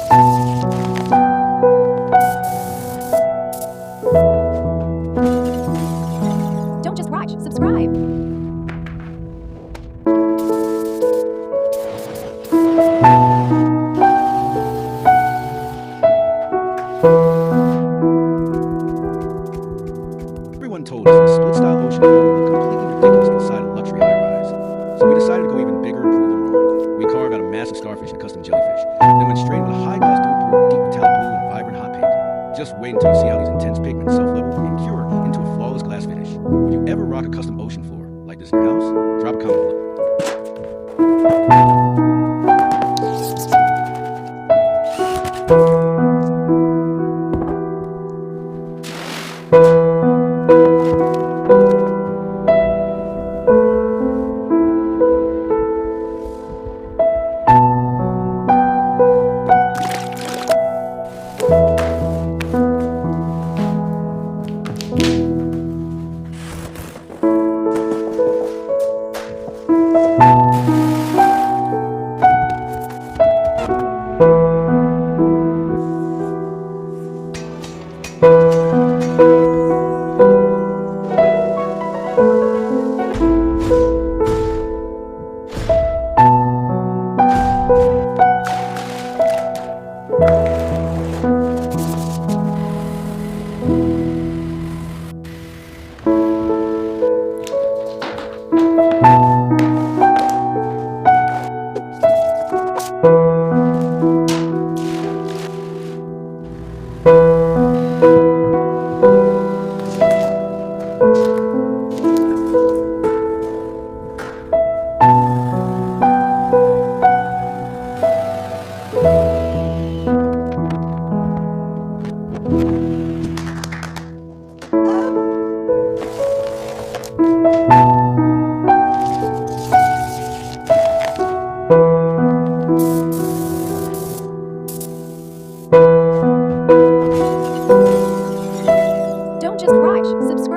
Don't just watch, subscribe. Everyone told us the split-style ocean floor would look completely ridiculous inside a luxury high-rise. So we decided to go even bigger and prove them wrong. We carved out a massive starfish and custom jellyfish, then went straight into high-gloss dual-port, deep metallic blue, and vibrant hot pink. Just wait until you see how these intense pigments self-level and cure into a flawless glass finish. Would you ever rock a custom ocean floor like this in your house? Drop a comment below. Don't just watch, subscribe.